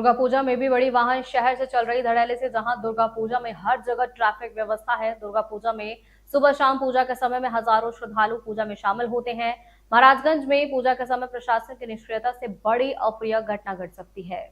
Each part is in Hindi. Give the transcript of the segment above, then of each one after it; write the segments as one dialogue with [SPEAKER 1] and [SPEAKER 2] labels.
[SPEAKER 1] दुर्गा पूजा में भी बड़ी वाहन शहर से चल रही धड़ल्ले से, जहां दुर्गा पूजा में हर जगह ट्रैफिक व्यवस्था है। दुर्गा पूजा में सुबह शाम पूजा के समय में हजारों श्रद्धालु पूजा में शामिल होते हैं। महाराजगंज में पूजा के समय प्रशासन की निष्क्रियता से बड़ी अप्रिय घटना घट सकती है।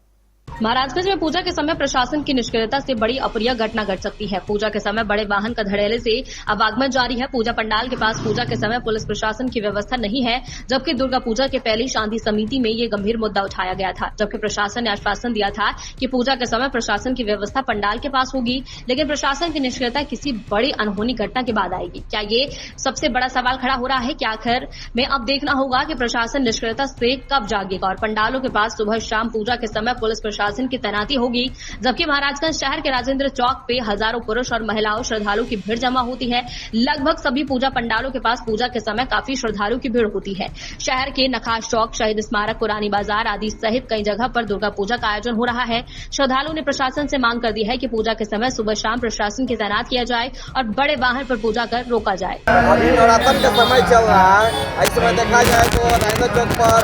[SPEAKER 1] महाराजगंज में पूजा के समय प्रशासन की निष्क्रियता से बड़ी अप्रिय घटना घट सकती है। पूजा के समय बड़े वाहन का धड़ल्ले से आवागमन जारी है। पूजा पंडाल के पास पूजा के समय पुलिस प्रशासन की व्यवस्था नहीं है, जबकि दुर्गा पूजा के पहली शांति समिति में ये गंभीर मुद्दा उठाया गया था। जबकि प्रशासन ने आश्वासन दिया था कि पूजा के समय प्रशासन की व्यवस्था पंडाल के पास होगी, लेकिन प्रशासन की निष्क्रियता किसी बड़ी अनहोनी घटना के बाद आएगी। क्या ये सबसे बड़ा सवाल खड़ा हो रहा है कि आखिर में अब देखना होगा कि प्रशासन निष्क्रियता से कब जागेगा और पंडालों के पास सुबह शाम पूजा के समय पुलिस प्रशासन की तैनाती होगी। जबकि महाराजगंज शहर के राजेंद्र चौक पे हजारों पुरुष और महिलाओं श्रद्धालु की भीड़ जमा होती है। लगभग सभी पूजा पंडालों के पास पूजा के समय काफी श्रद्धालु की भीड़ होती है। शहर के नखास चौक, शहीद स्मारक, पुरानी बाजार आदि सहित कई जगह पर दुर्गा पूजा का आयोजन हो रहा है। श्रद्धालुओं ने प्रशासन से मांग कर दी है कि पूजा के समय सुबह शाम प्रशासन की तैनात किया जाए और बड़े वाहन पर पूजा कर रोका जाए।
[SPEAKER 2] अभी नवरात्र का समय चल रहा है। इस समय देखा जाए तो राजेंद्र चौक पर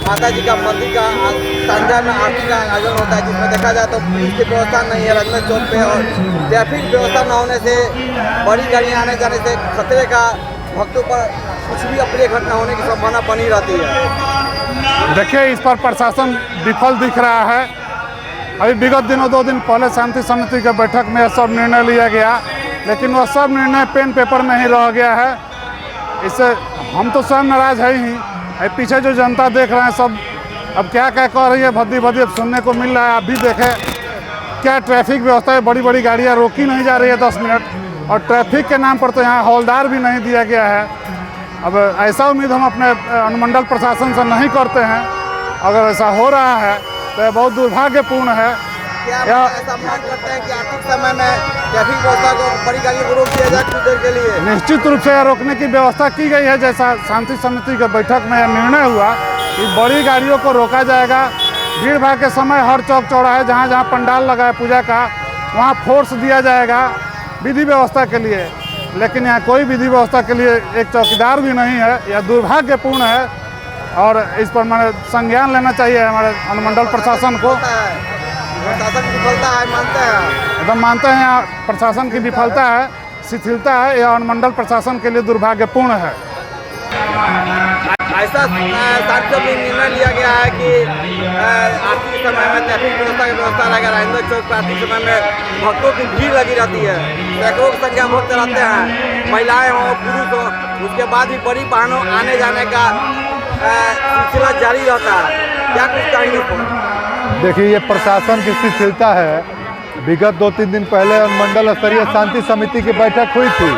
[SPEAKER 2] माता जी का मंदिर का संध्या में आरती का आयोजन होता है, जिसमें देखा जाए तो पुलिस की व्यवस्था नहीं है राजेंद्र चौक पे, और ट्रैफिक व्यवस्था न होने से बड़ी गाड़ियां आने जाने से खतरे का भक्तों पर कुछ भी अप्रिय घटना होने की संभावना बनी रहती है।
[SPEAKER 3] देखिए, इस पर प्रशासन विफल दिख रहा है। अभी विगत दिनों 2 दिन पहले शांति समिति के बैठक में सब निर्णय लिया गया, लेकिन वह सब निर्णय पेन पेपर में ही रह गया है। इससे हम तो स्वयं नाराज है ही। पीछे जो जनता देख रहे हैं सब अब क्या क्या कह रही है, भद्दी भद्दी अब सुनने को मिल रहा है। आप भी देखें क्या ट्रैफिक व्यवस्था है, बड़ी बड़ी गाड़ियाँ रोकी नहीं जा रही है 10 मिनट, और ट्रैफिक के नाम पर तो यहाँ हौलदार भी नहीं दिया गया है। अब ऐसा उम्मीद हम अपने अनुमंडल प्रशासन से नहीं करते हैं। अगर ऐसा हो रहा है तो यह बहुत दुर्भाग्यपूर्ण है।
[SPEAKER 2] क्या ऐसा मांग करते हैं कि आर्थिक समय में ट्रैफिक व्यवस्था को बड़ी गाड़ियों को रोक दिया जाए कुछ देर के लिए?
[SPEAKER 3] निश्चित रूप से रोकने की व्यवस्था की गई है। जैसा शांति समिति की बैठक में यह निर्णय हुआ कि बड़ी गाड़ियों को रोका जाएगा। भीड़ भाड़ के समय हर चौक चौराहे जहाँ जहाँ पंडाल लगा है पूजा का, वहाँ फोर्स दिया जाएगा विधि व्यवस्था के लिए। लेकिन यहाँ कोई विधि व्यवस्था के लिए एक चौकीदार भी नहीं है। यह दुर्भाग्यपूर्ण है और इस पर मैंने संज्ञान लेना चाहिए हमारे अनुमंडल प्रशासन को।
[SPEAKER 2] प्रशासन की विफलता है, मानते हैं?
[SPEAKER 3] एकदम मानते हैं। प्रशासन की विफलता है, शिथिलता है, यह अनुमंडल प्रशासन के लिए दुर्भाग्यपूर्ण है।
[SPEAKER 2] ऐसा सांसद में निर्णय लिया गया है कि आरती समय में ट्रैफिक व्यवस्था की व्यवस्था रहेगा। राजेंद्र चौक पर आरती समय में भक्तों की भीड़ लगी रहती है, सैकड़ों की संख्या में भक्त रहते हैं, महिलाएं हों पुरुष हों। उसके बाद भी बड़ी वाहनों आने जाने का सिलसिला जारी रहता है। क्या कुछ कहेंगे?
[SPEAKER 4] देखिए, ये प्रशासन की शिथिलता है। विगत 2-3 दिन पहले मंडल स्तरीय शांति समिति की बैठक हुई थी।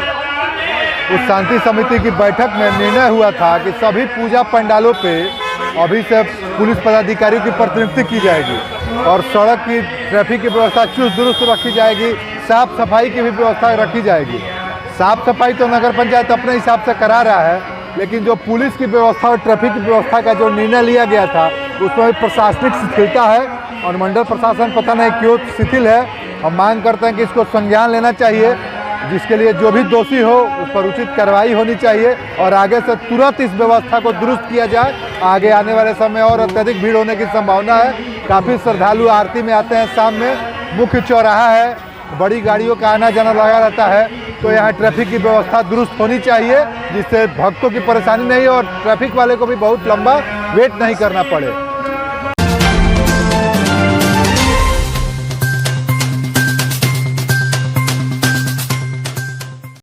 [SPEAKER 4] उस शांति समिति की बैठक में निर्णय हुआ था कि सभी पूजा पंडालों पे अभी से पुलिस पदाधिकारियों की प्रतिनियुक्ति की जाएगी और सड़क की ट्रैफिक की व्यवस्था चुस्त दुरुस्त रखी जाएगी, साफ सफाई की भी व्यवस्था रखी जाएगी। साफ सफाई तो नगर पंचायत अपने हिसाब से करा रहा है, लेकिन जो पुलिस की व्यवस्था और ट्रैफिक की व्यवस्था का जो निर्णय लिया गया था उसमें प्रशासनिक शिथिलता है और मंडल प्रशासन पता नहीं क्यों शिथिल है। हम मांग करते हैं कि इसको संज्ञान लेना चाहिए, जिसके लिए जो भी दोषी हो उस पर उचित कार्रवाई होनी चाहिए और आगे से तुरंत इस व्यवस्था को दुरुस्त किया जाए। आगे आने वाले समय और अत्यधिक भीड़ होने की संभावना है। काफ़ी श्रद्धालु आरती में आते हैं शाम में। मुख्य चौराहा है, बड़ी गाड़ियों का आना जाना लगा रहता है, तो यहाँ ट्रैफिक की व्यवस्था दुरुस्त होनी चाहिए, जिससे भक्तों की परेशानी नहीं और ट्रैफिक वाले को भी बहुत लंबा वेट नहीं करना पड़े।